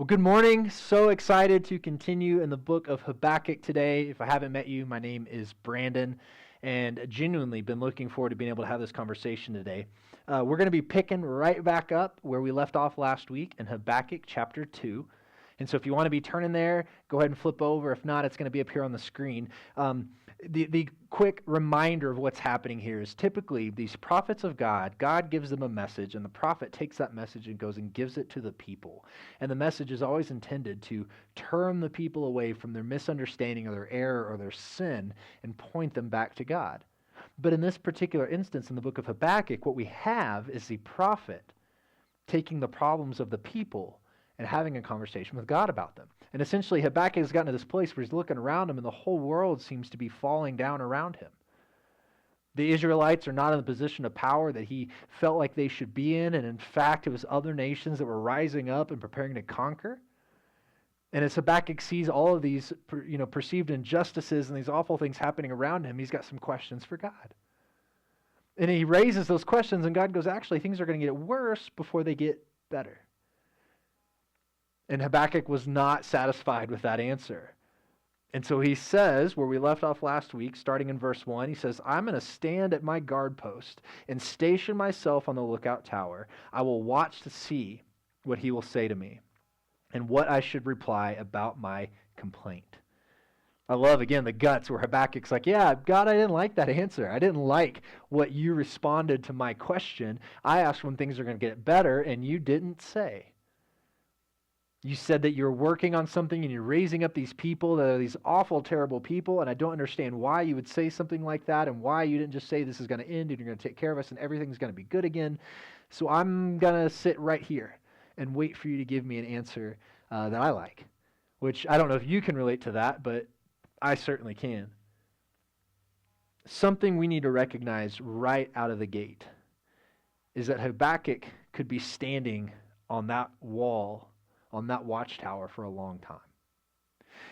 Good morning. So excited to continue in the book of Habakkuk today. If I haven't met you, my name is Brandon, and genuinely been looking forward to being able to have this conversation today. We're going to be picking right back up where we left off last week in Habakkuk chapter 2. And so if you want to be turning there, go ahead and flip over. If not, it's going to be up here on the screen. The quick reminder of what's happening here is typically these prophets of God gives them a message, and the prophet takes that message and goes and gives it to the people. And the message is always intended to turn the people away from their misunderstanding or their error or their sin and point them back to God. But in this particular instance in the book of Habakkuk, what we have is the prophet taking the problems of the people and having a conversation with God about them. And essentially, Habakkuk has gotten to this place where he's looking around him and the whole world seems to be falling down around him. The Israelites are not in the position of power that he felt like they should be in, and in fact, it was other nations that were rising up and preparing to conquer. And as Habakkuk sees all of these perceived injustices and these awful things happening around him, he's got some questions for God. And he raises those questions, and God goes, actually, things are going to get worse before they get better. And Habakkuk was not satisfied with that answer. And so he says, where we left off last week, starting in verse 1, he says, I'm going to stand at my guard post and station myself on the lookout tower. I will watch to see what he will say to me and what I should reply about my complaint. I love, again, the guts where Habakkuk's like, yeah, God, I didn't like that answer. I didn't like what you responded to my question. I asked when things are going to get better, and you didn't say. You said that you're working on something and you're raising up these people that are these awful, terrible people, and I don't understand why you would say something like that and why you didn't just say this is going to end and you're going to take care of us and everything's going to be good again. So I'm going to sit right here and wait for you to give me an answer that I like, which I don't know if you can relate to that, but I certainly can. Something we need to recognize right out of the gate is that Habakkuk could be standing on that wall, on that watchtower for a long time.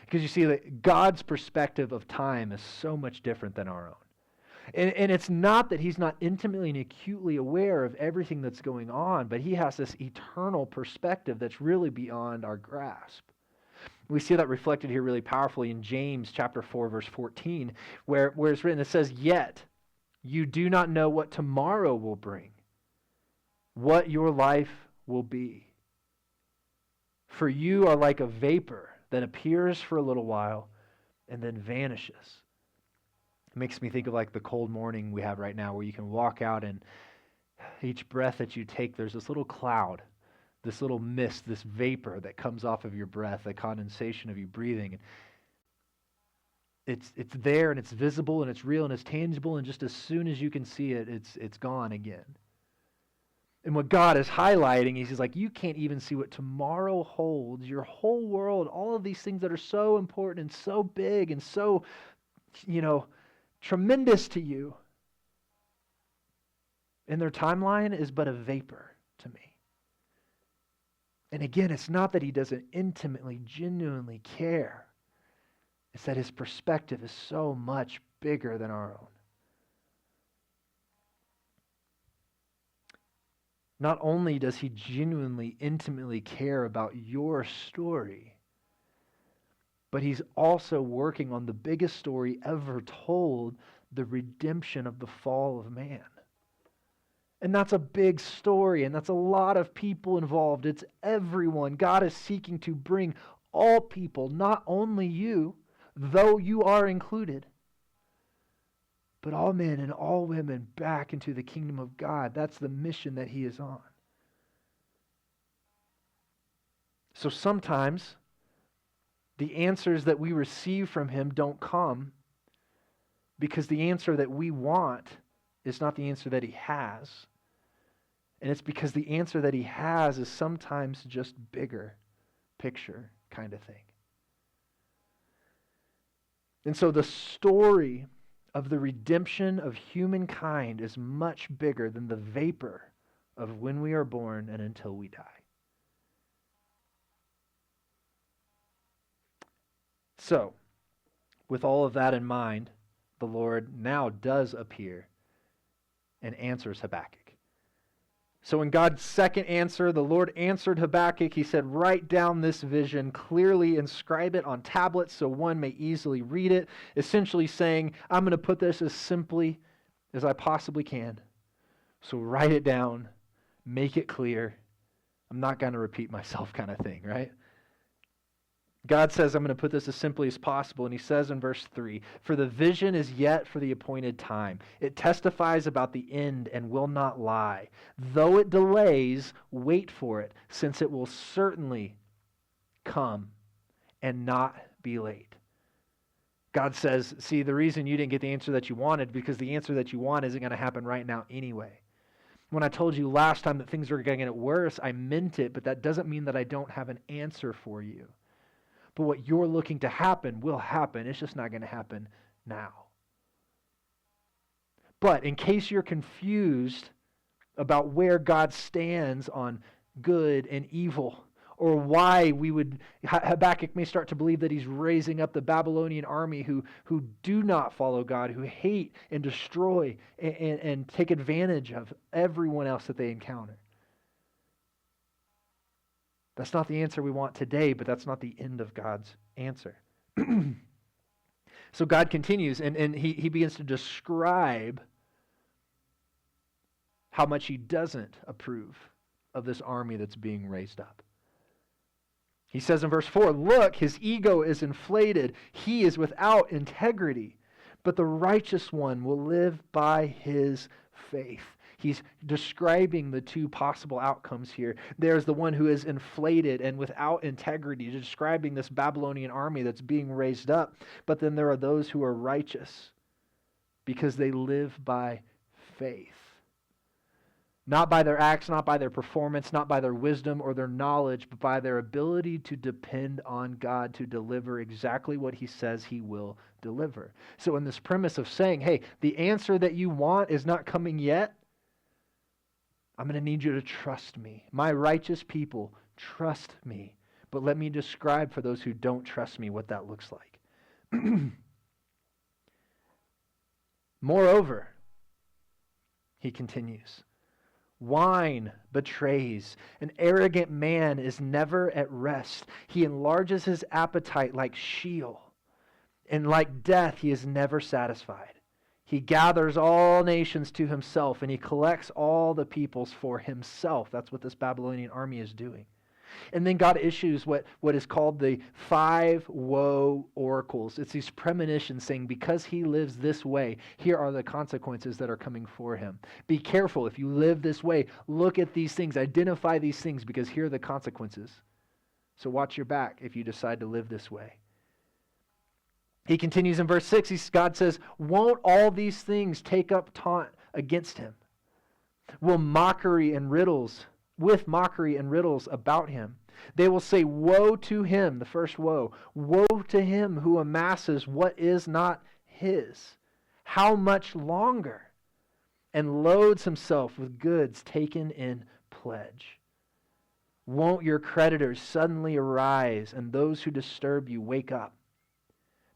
Because you see that God's perspective of time is so much different than our own. And it's not that he's not intimately and acutely aware of everything that's going on, but he has this eternal perspective that's really beyond our grasp. We see that reflected here really powerfully in James chapter 4, verse 14, where it's written, it says, yet you do not know what tomorrow will bring, what your life will be. For you are like a vapor that appears for a little while and then vanishes. It makes me think of like the cold morning we have right now where you can walk out and each breath that you take, there's this little cloud, this little mist, this vapor that comes off of your breath, the condensation of you breathing. It's there and it's visible and it's real and it's tangible, and just as soon as you can see it, it's gone again. And what God is highlighting is he's like, you can't even see what tomorrow holds. Your whole world, all of these things that are so important and so big and so, tremendous to you. And their timeline is but a vapor to me. And again, it's not that he doesn't intimately, genuinely care. It's that his perspective is so much bigger than our own. Not only does he genuinely, intimately care about your story, but he's also working on the biggest story ever told, the redemption of the fall of man. And that's a big story, and that's a lot of people involved. It's everyone. God is seeking to bring all people, not only you, though you are included, but all men and all women back into the kingdom of God. That's the mission that he is on. So sometimes the answers that we receive from him don't come because the answer that we want is not the answer that he has. And it's because the answer that he has is sometimes just bigger picture kind of thing. And so the story of the redemption of humankind is much bigger than the vapor of when we are born and until we die. So, with all of that in mind, the Lord now does appear and answers Habakkuk. So in God's second answer, the Lord answered Habakkuk. He said, write down this vision, clearly inscribe it on tablets so one may easily read it, essentially saying, I'm going to put this as simply as I possibly can. So write it down, make it clear. I'm not going to repeat myself kind of thing, right? God says, I'm going to put this as simply as possible. And he says in verse 3, for the vision is yet for the appointed time. It testifies about the end and will not lie. Though it delays, wait for it, since it will certainly come and not be late. God says, see, the reason you didn't get the answer that you wanted, because the answer that you want isn't going to happen right now anyway. When I told you last time that things are going to get worse, I meant it, but that doesn't mean that I don't have an answer for you. But what you're looking to happen will happen. It's just not going to happen now. But in case you're confused about where God stands on good and evil, or why Habakkuk may start to believe that he's raising up the Babylonian army who do not follow God, who hate and destroy and take advantage of everyone else that they encounter. That's not the answer we want today, but that's not the end of God's answer. So God continues, and he begins to describe how much he doesn't approve of this army that's being raised up. He says in verse 4, look, his ego is inflated. He is without integrity, but the righteous one will live by his faith. He's describing the two possible outcomes here. There's the one who is inflated and without integrity, describing this Babylonian army that's being raised up. But then there are those who are righteous because they live by faith. Not by their acts, not by their performance, not by their wisdom or their knowledge, but by their ability to depend on God to deliver exactly what he says he will deliver. So in this premise of saying, hey, the answer that you want is not coming yet, I'm going to need you to trust me. My righteous people, trust me. But let me describe for those who don't trust me what that looks like. Moreover, he continues, wine betrays. An arrogant man is never at rest. He enlarges his appetite like Sheol, and like death he is never satisfied. He gathers all nations to himself, and he collects all the peoples for himself. That's what this Babylonian army is doing. And then God issues what is called the 5 woe oracles. It's these premonitions saying, because he lives this way, here are the consequences that are coming for him. Be careful if you live this way. Look at these things. Identify these things, because here are the consequences. So watch your back if you decide to live this way. He continues in verse 6. God says, won't all these things take up taunt against him? With mockery and riddles about him. They will say, woe to him, the first woe. Woe to him who amasses what is not his. How much longer? And loads himself with goods taken in pledge. Won't your creditors suddenly arise, and those who disturb you wake up?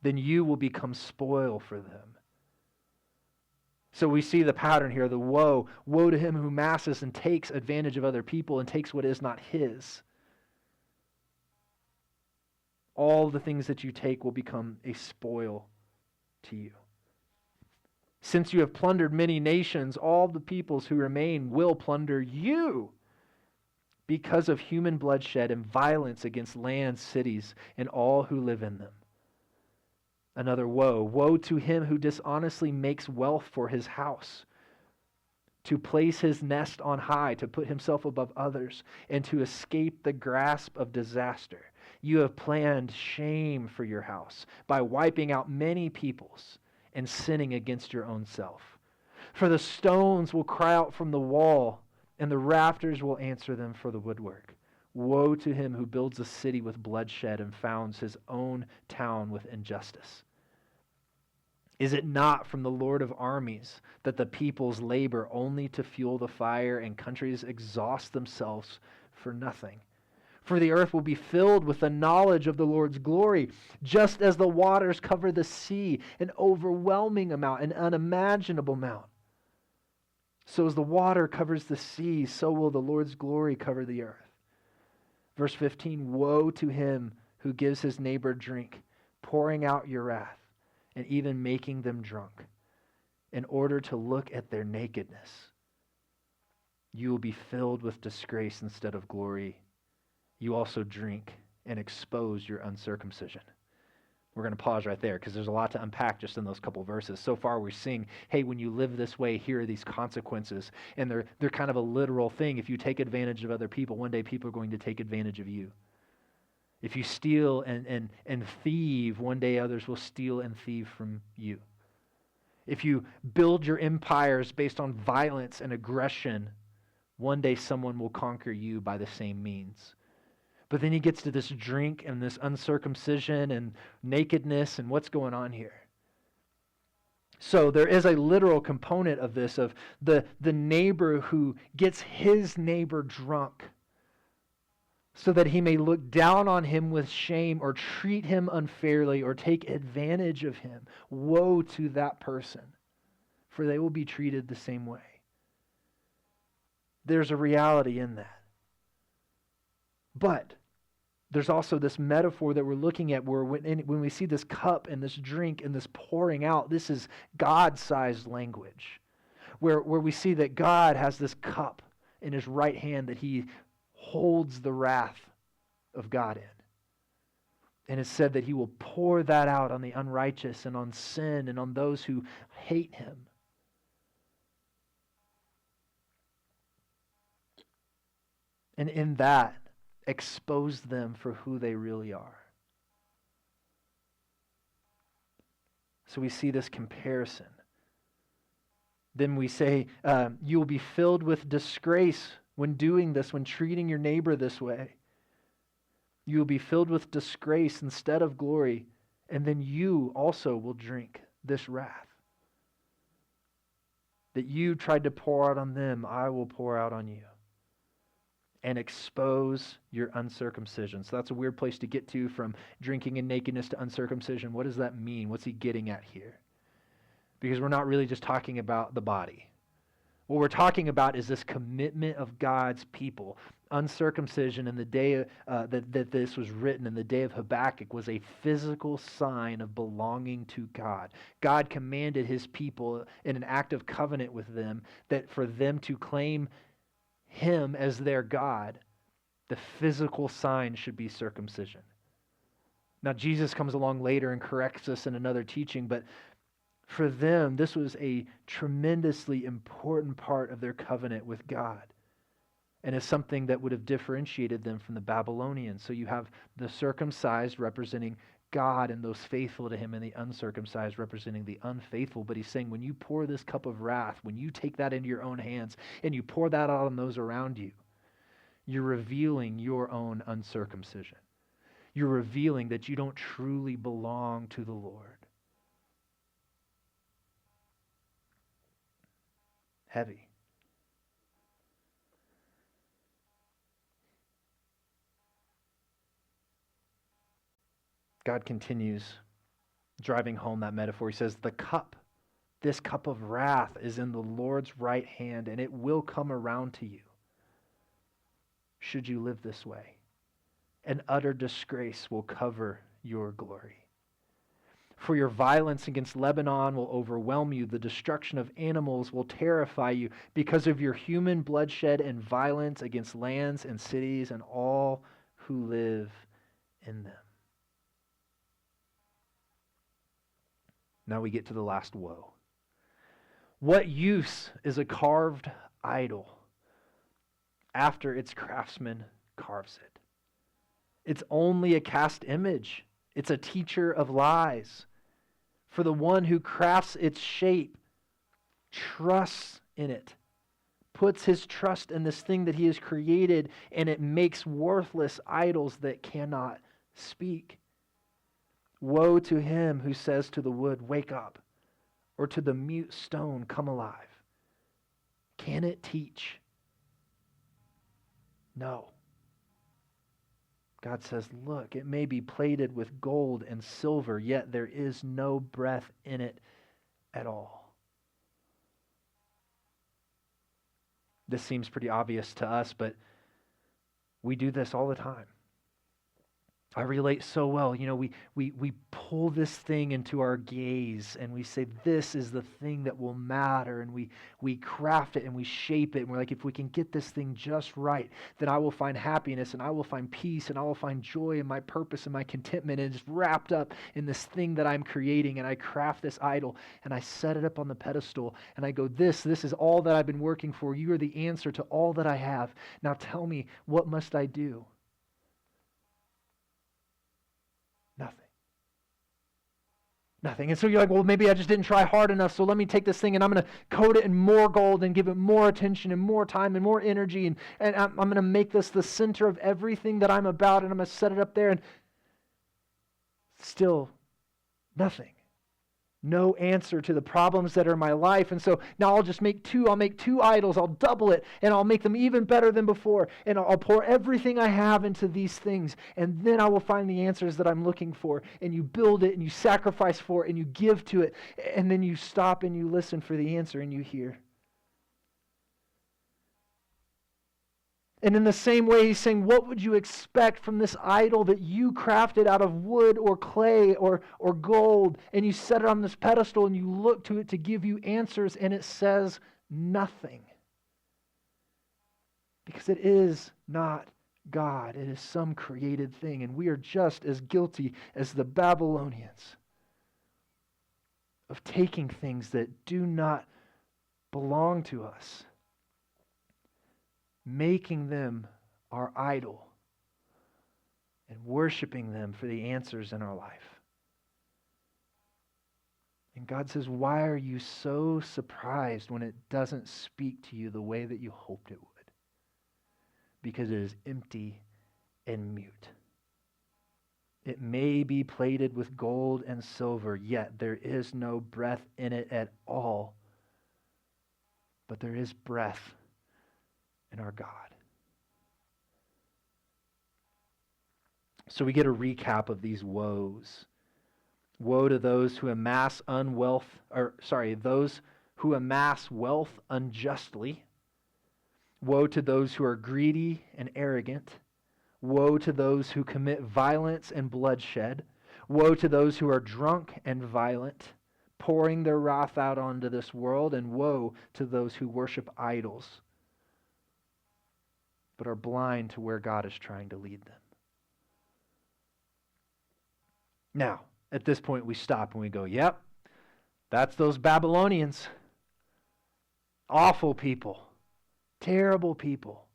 Then you will become spoil for them. So we see the pattern here, the woe. Woe to him who masses and takes advantage of other people and takes what is not his. All the things that you take will become a spoil to you. Since you have plundered many nations, all the peoples who remain will plunder you because of human bloodshed and violence against lands, cities, and all who live in them. Another woe. Woe to him who dishonestly makes wealth for his house, to place his nest on high, to put himself above others, and to escape the grasp of disaster. You have planned shame for your house by wiping out many peoples and sinning against your own self. For the stones will cry out from the wall, and the rafters will answer them for the woodwork. Woe to him who builds a city with bloodshed and founds his own town with injustice. Is it not from the Lord of armies that the peoples labor only to fuel the fire and countries exhaust themselves for nothing? For the earth will be filled with the knowledge of the Lord's glory, just as the waters cover the sea, an overwhelming amount, an unimaginable amount. So as the water covers the sea, so will the Lord's glory cover the earth. Verse 15, woe to him who gives his neighbor drink, pouring out your wrath, and even making them drunk, in order to look at their nakedness. You will be filled with disgrace instead of glory. You also drink and expose your uncircumcision. We're going to pause right there because there's a lot to unpack just in those couple verses. So far we're seeing, hey, when you live this way, here are these consequences. And they're kind of a literal thing. If you take advantage of other people, one day people are going to take advantage of you. If you steal and thieve, one day others will steal and thieve from you. If you build your empires based on violence and aggression, one day someone will conquer you by the same means. But then he gets to this drink and this uncircumcision and nakedness and what's going on here. So there is a literal component of this, of the neighbor who gets his neighbor drunk so that he may look down on him with shame or treat him unfairly or take advantage of him. Woe to that person, for they will be treated the same way. There's a reality in that. But there's also this metaphor that we're looking at where when we see this cup and this drink and this pouring out, this is God-sized language. Where we see that God has this cup in his right hand that he holds the wrath of God in. And it's said that he will pour that out on the unrighteous and on sin and on those who hate him. And in that, expose them for who they really are. So we see this comparison. Then we say, you will be filled with disgrace when doing this, when treating your neighbor this way. You will be filled with disgrace instead of glory, and then you also will drink this wrath. That you tried to pour out on them, I will pour out on you. And expose your uncircumcision. So that's a weird place to get to, from drinking and nakedness to uncircumcision. What does that mean? What's he getting at here? Because we're not really just talking about the body. What we're talking about is this commitment of God's people. Uncircumcision in the day that this was written, in the day of Habakkuk, was a physical sign of belonging to God. God commanded his people in an act of covenant with them that for them to claim him as their God, the physical sign should be circumcision. Now, Jesus comes along later and corrects us in another teaching, but for them, this was a tremendously important part of their covenant with God. And is something that would have differentiated them from the Babylonians. So you have the circumcised representing God and those faithful to him, and the uncircumcised representing the unfaithful. But he's saying, when you pour this cup of wrath, when you take that into your own hands and you pour that out on those around you, you're revealing your own uncircumcision. You're revealing that you don't truly belong to the Lord. Heavy. God continues driving home that metaphor. He says, this cup of wrath is in the Lord's right hand, and it will come around to you, should you live this way. And utter disgrace will cover your glory. For your violence against Lebanon will overwhelm you. The destruction of animals will terrify you because of your human bloodshed and violence against lands and cities and all who live in them. Now we get to the last woe. What use is a carved idol after its craftsman carves it? It's only a cast image. It's a teacher of lies. For the one who crafts its shape trusts in it, puts his trust in this thing that he has created, and it makes worthless idols that cannot speak. Woe to him who says to the wood, wake up, or to the mute stone, come alive. Can it teach? No. God says, look, it may be plated with gold and silver, yet there is no breath in it at all. This seems pretty obvious to us, but we do this all the time. I relate so well. We pull this thing into our gaze and we say, this is the thing that will matter. And we craft it and we shape it. And we're like, if we can get this thing just right, then I will find happiness and I will find peace and I will find joy and my purpose and my contentment. And it's wrapped up in this thing that I'm creating. And I craft this idol and I set it up on the pedestal. And I go, this is all that I've been working for. You are the answer to all that I have. Now tell me, what must I do? Nothing. And so you're like, well, maybe I just didn't try hard enough, so let me take this thing and I'm going to coat it in more gold and give it more attention and more time and more energy, and I'm going to make this the center of everything that I'm about, and I'm going to set it up there, and still nothing. No answer to the problems that are in my life. And so now I'll make two idols, I'll double it, and I'll make them even better than before. And I'll pour everything I have into these things, and then I will find the answers that I'm looking for. And you build it, and you sacrifice for it, and you give to it, and then you stop and you listen for the answer, and you hear. And in the same way, he's saying, what would you expect from this idol that you crafted out of wood or clay or gold, and you set it on this pedestal and you look to it to give you answers, and it says nothing? Because it is not God. It is some created thing, and we are just as guilty as the Babylonians of taking things that do not belong to us, making them our idol, and worshiping them for the answers in our life. And God says, why are you so surprised when it doesn't speak to you the way that you hoped it would? Because it is empty and mute. It may be plated with gold and silver, yet there is no breath in it at all. But there is breath in our God. So we get a recap of these woes. Woe to those who amass those who amass wealth unjustly. Woe to those who are greedy and arrogant. Woe to those who commit violence and bloodshed. Woe to those who are drunk and violent, pouring their wrath out onto this world. And woe to those who worship idols, but are blind to where God is trying to lead them. Now, at this point, we stop and we go, yep, that's those Babylonians. Awful people. Terrible people.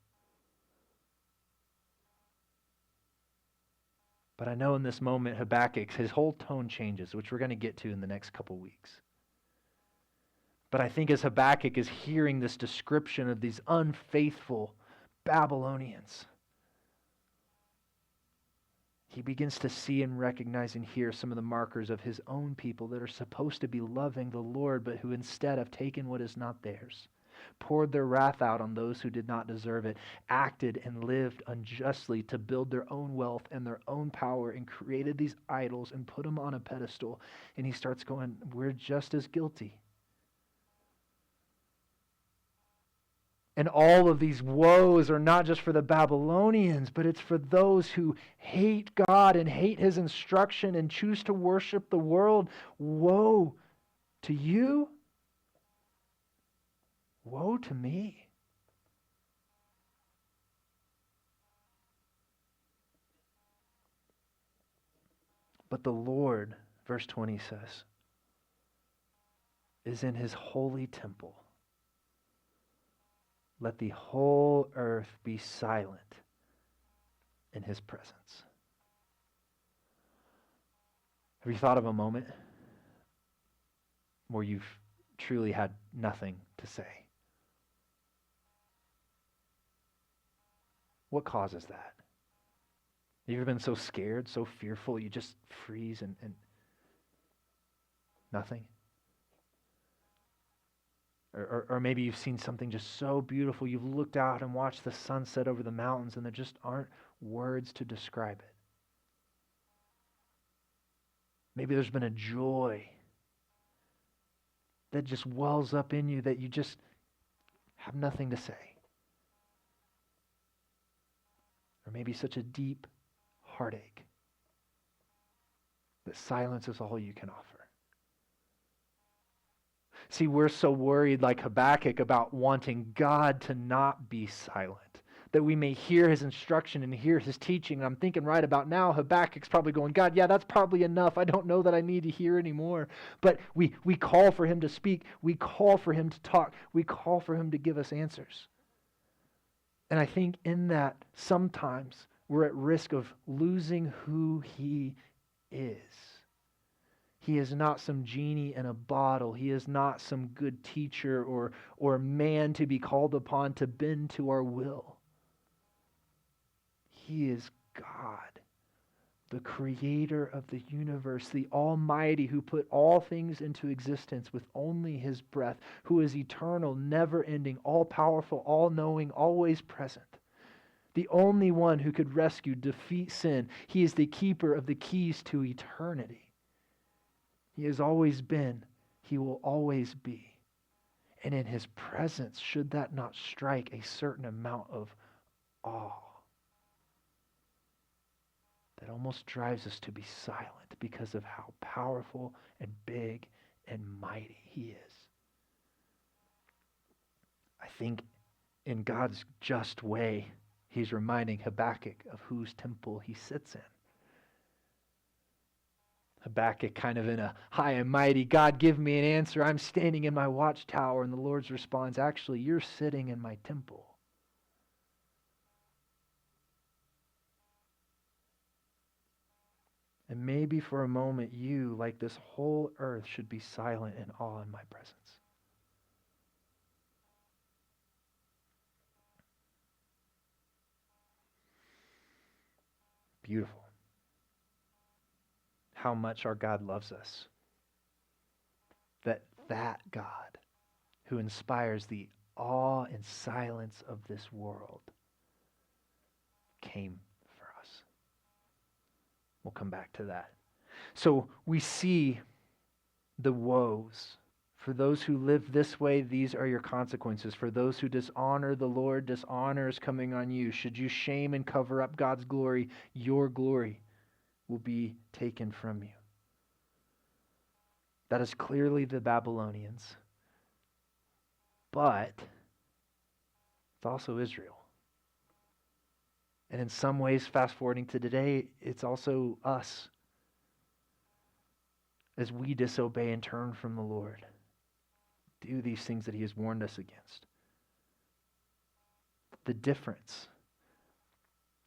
But I know in this moment, Habakkuk, his whole tone changes, which we're going to get to in the next couple weeks. But I think as Habakkuk is hearing this description of these unfaithful Babylonians, he begins to see and recognize and hear some of the markers of his own people that are supposed to be loving the Lord, but who instead have taken what is not theirs, poured their wrath out on those who did not deserve it, acted and lived unjustly to build their own wealth and their own power, and created these idols and put them on a pedestal. And he starts going, we're just as guilty. And all of these woes are not just for the Babylonians, but it's for those who hate God and hate his instruction and choose to worship the world. Woe to you. Woe to me. But the Lord, verse 20 says, is in his holy temple. Let the whole earth be silent in his presence. Have you thought of a moment where you've truly had nothing to say? What causes that? Have you ever been so scared, so fearful, you just freeze and nothing? Or maybe you've seen something just so beautiful, you've looked out and watched the sunset over the mountains, and there just aren't words to describe it. Maybe there's been a joy that just wells up in you that you just have nothing to say. or maybe such a deep heartache that silence is all you can offer. See, we're so worried, like Habakkuk, about wanting God to not be silent, that we may hear his instruction and hear his teaching. And I'm thinking right about now, Habakkuk's probably going, God, yeah, that's probably enough. I don't know that I need to hear anymore. But we call for him to speak. We call for him to talk. We call for him to give us answers. And I think in that, sometimes we're at risk of losing who he is. He is not some genie in a bottle. He is not some good teacher or man to be called upon to bend to our will. He is God, the creator of the universe, the Almighty, who put all things into existence with only his breath, who is eternal, never-ending, all-powerful, all-knowing, always present. The only one who could rescue, defeat sin. He is the keeper of the keys to eternity. He has always been. He will always be. And in his presence, should that not strike a certain amount of awe that almost drives us to be silent because of how powerful and big and mighty he is? I think in God's just way, he's reminding Habakkuk of whose temple he sits in. Habakkuk kind of in a high and mighty, God, give me an answer. I'm standing in my watchtower. And the Lord's response, actually, you're sitting in my temple. And maybe for a moment you, like this whole earth, should be silent in awe in my presence. Beautiful. How much our God loves us. That God who inspires the awe and silence of this world came for us. We'll come back to that. So we see the woes. For those who live this way, these are your consequences. For those who dishonor the Lord, dishonor is coming on you. Should you shame and cover up God's glory, your glory will be taken from you. That is clearly the Babylonians. But it's also Israel. And in some ways, fast forwarding to today, it's also us as we disobey and turn from the Lord. Do these things that he has warned us against. The difference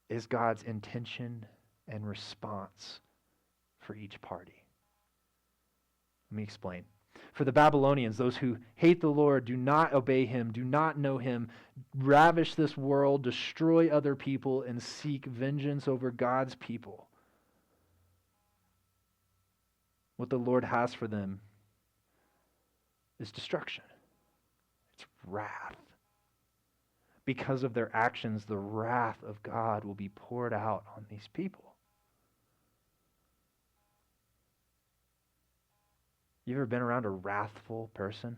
is God's intention and response for each party. Let me explain. For the Babylonians, those who hate the Lord, do not obey him, do not know him, ravish this world, destroy other people, and seek vengeance over God's people. What the Lord has for them is destruction. It's wrath. Because of their actions, the wrath of God will be poured out on these people. You ever been around a wrathful person?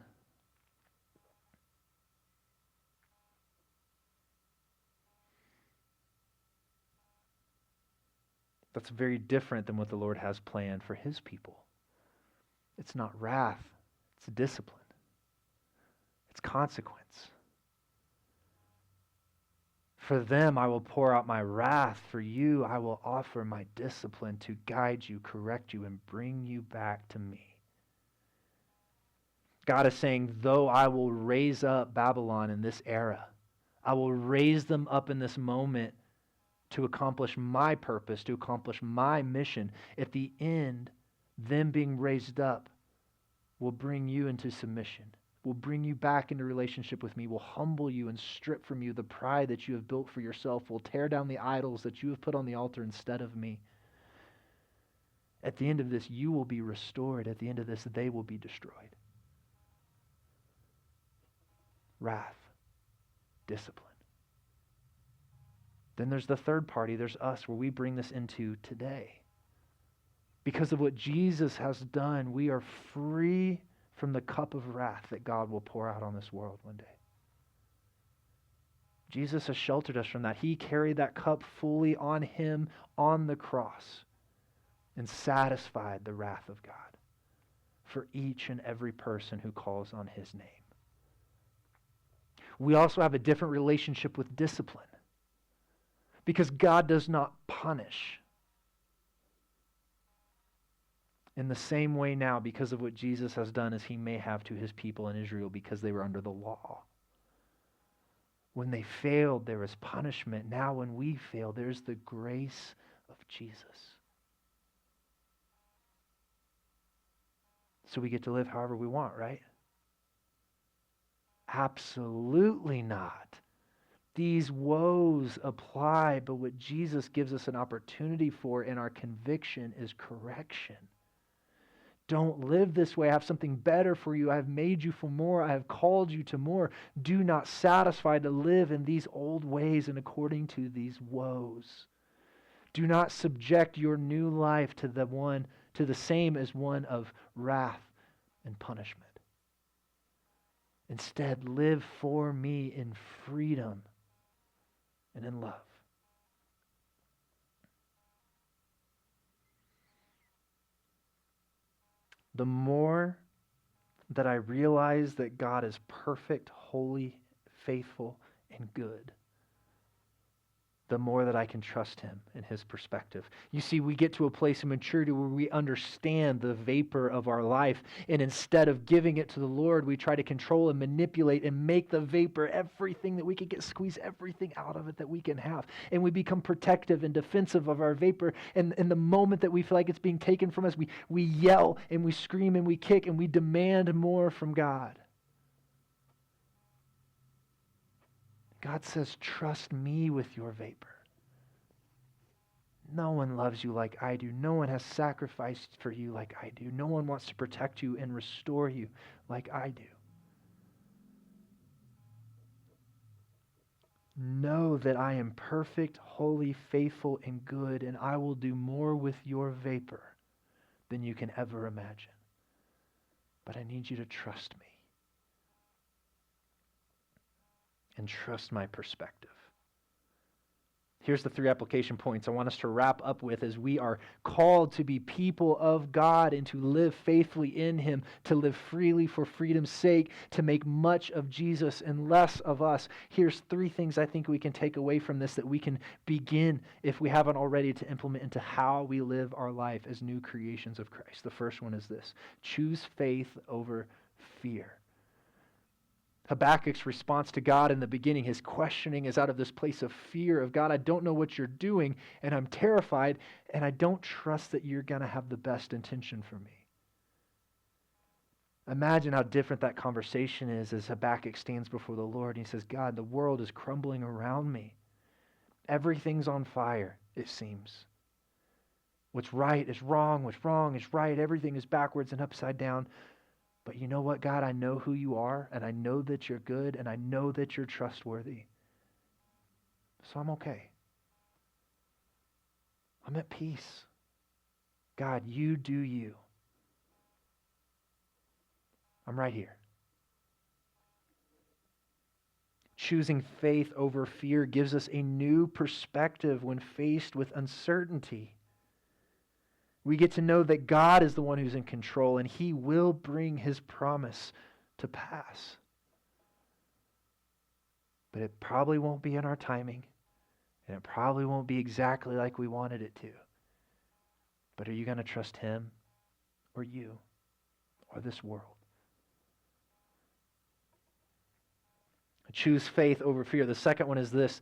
That's very different than what the Lord has planned for his people. It's not wrath, it's discipline. It's consequence. For them I will pour out my wrath. For you I will offer my discipline to guide you, correct you, and bring you back to me. God is saying, though I will raise up Babylon in this era, I will raise them up in this moment to accomplish my purpose, to accomplish my mission. At the end, them being raised up will bring you into submission, will bring you back into relationship with me, will humble you and strip from you the pride that you have built for yourself, will tear down the idols that you have put on the altar instead of me. At the end of this, you will be restored. At the end of this, they will be destroyed. Wrath, discipline. Then there's the third party, there's us, where we bring this into today. Because of what Jesus has done, we are free from the cup of wrath that God will pour out on this world one day. Jesus has sheltered us from that. He carried that cup fully on him on the cross and satisfied the wrath of God for each and every person who calls on his name. We also have a different relationship with discipline because God does not punish. In the same way now, because of what Jesus has done, as he may have to his people in Israel because they were under the law. When they failed, there was punishment. Now when we fail, there's the grace of Jesus. So we get to live however we want, right? Absolutely not. These woes apply, but what Jesus gives us an opportunity for in our conviction is correction. Don't live this way. I have something better for you. I have made you for more. I have called you to more. Do not satisfy to live in these old ways and according to these woes. Do not subject your new life to the same as one of wrath and punishment. Instead, live for me in freedom and in love. The more that I realize that God is perfect, holy, faithful, and good, the more that I can trust him in his perspective. You see, we get to a place of maturity where we understand the vapor of our life, and instead of giving it to the Lord, we try to control and manipulate and make the vapor everything that we can get, squeeze everything out of it that we can have. And we become protective and defensive of our vapor, and in the moment that we feel like it's being taken from us, we yell and we scream and we kick and we demand more from God. God says, trust me with your vapor. No one loves you like I do. No one has sacrificed for you like I do. No one wants to protect you and restore you like I do. Know that I am perfect, holy, faithful, and good, and I will do more with your vapor than you can ever imagine. But I need you to trust me and trust my perspective. Here's the 3 application points I want us to wrap up with as we are called to be people of God and to live faithfully in him, to live freely for freedom's sake, to make much of Jesus and less of us. Here's 3 things I think we can take away from this that we can begin, if we haven't already, to implement into how we live our life as new creations of Christ. The first one is this: choose faith over fear. Habakkuk's response to God in the beginning, his questioning, is out of this place of fear of God. I don't know what you're doing, and I'm terrified, and I don't trust that you're going to have the best intention for me. Imagine how different that conversation is as Habakkuk stands before the Lord and he says, God, the world is crumbling around me. Everything's on fire, it seems. What's right is wrong, what's wrong is right. Everything is backwards and upside down. But you know what, God? I know who you are, and I know that you're good, and I know that you're trustworthy. So I'm okay. I'm at peace. God, you do you. I'm right here. Choosing faith over fear gives us a new perspective when faced with uncertainty. We get to know that God is the one who's in control, and he will bring his promise to pass. But it probably won't be in our timing, and it probably won't be exactly like we wanted it to. But are you going to trust him, or you, or this world? Choose faith over fear. The second one is this: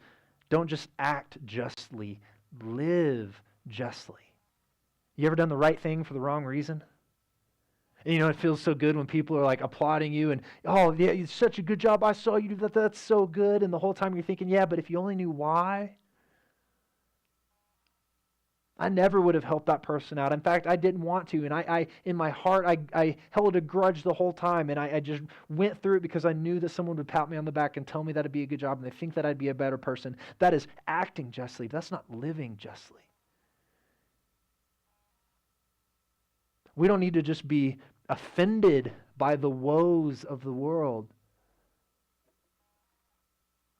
don't just act justly, live justly. You ever done the right thing for the wrong reason? And it feels so good when people are like applauding you and, oh, yeah, it's such a good job. I saw you do that. That's so good. And the whole time you're thinking, yeah, but if you only knew why. I never would have helped that person out. In fact, I didn't want to. And I in my heart, I held a grudge the whole time. And I just went through it because I knew that someone would pat me on the back and tell me that it'd be a good job. And they think that I'd be a better person. That is acting justly. That's not living justly. We don't need to just be offended by the woes of the world.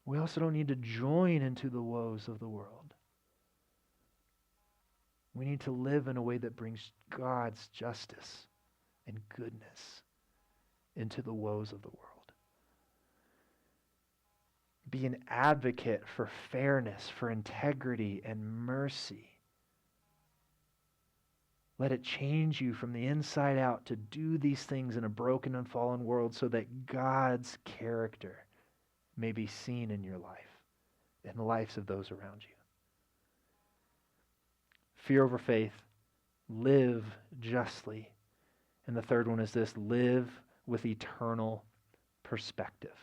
We also don't need to join into the woes of the world. We need to live in a way that brings God's justice and goodness into the woes of the world. Be an advocate for fairness, for integrity, and mercy. Let it change you from the inside out to do these things in a broken and fallen world so that God's character may be seen in your life and the lives of those around you. Fear over faith, live justly. And the third one is this: live with eternal perspective.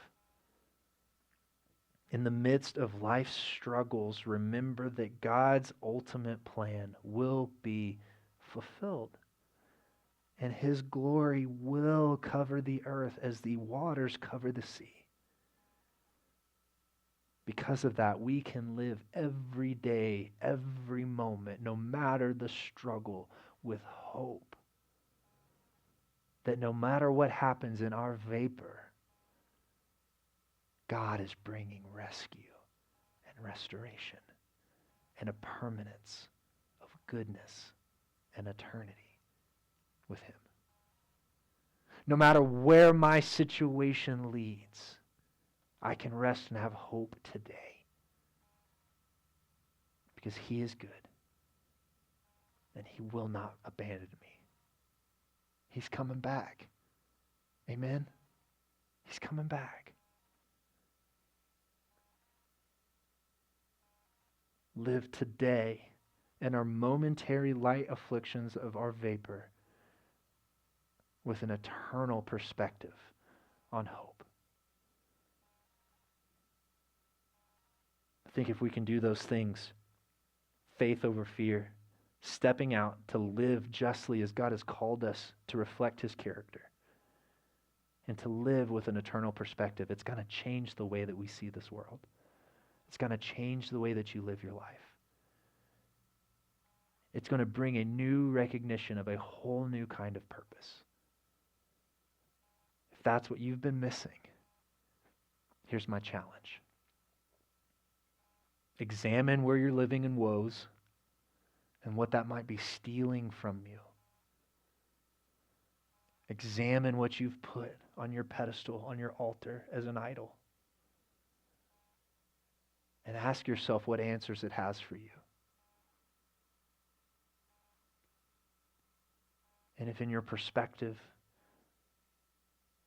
In the midst of life's struggles, remember that God's ultimate plan will be fulfilled. And his glory will cover the earth as the waters cover the sea. Because of that, we can live every day, every moment, no matter the struggle, with hope. That no matter what happens in our vapor, God is bringing rescue and restoration and a permanence of goodness and eternity with him. No matter where my situation leads, I can rest and have hope today because he is good and he will not abandon me. He's coming back. Amen? He's coming back. Live today in our momentary light afflictions of our vapor with an eternal perspective on hope. I think if we can do those things, faith over fear, stepping out to live justly as God has called us to reflect his character, and to live with an eternal perspective, it's going to change the way that we see this world. It's going to change the way that you live your life. It's going to bring a new recognition of a whole new kind of purpose. If that's what you've been missing, here's my challenge. Examine where you're living in woes and what that might be stealing from you. Examine what you've put on your pedestal, on your altar as an idol. And ask yourself what answers it has for you. And if in your perspective,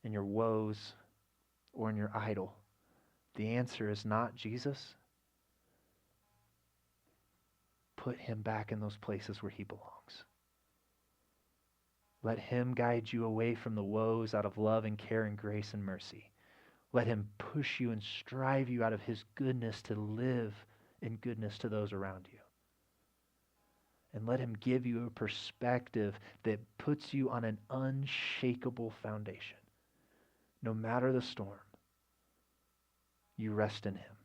in your woes, or in your idol, the answer is not Jesus, put him back in those places where he belongs. Let him guide you away from the woes out of love and care and grace and mercy. Let him push you and strive you out of his goodness to live in goodness to those around you. And let him give you a perspective that puts you on an unshakable foundation. No matter the storm, you rest in him.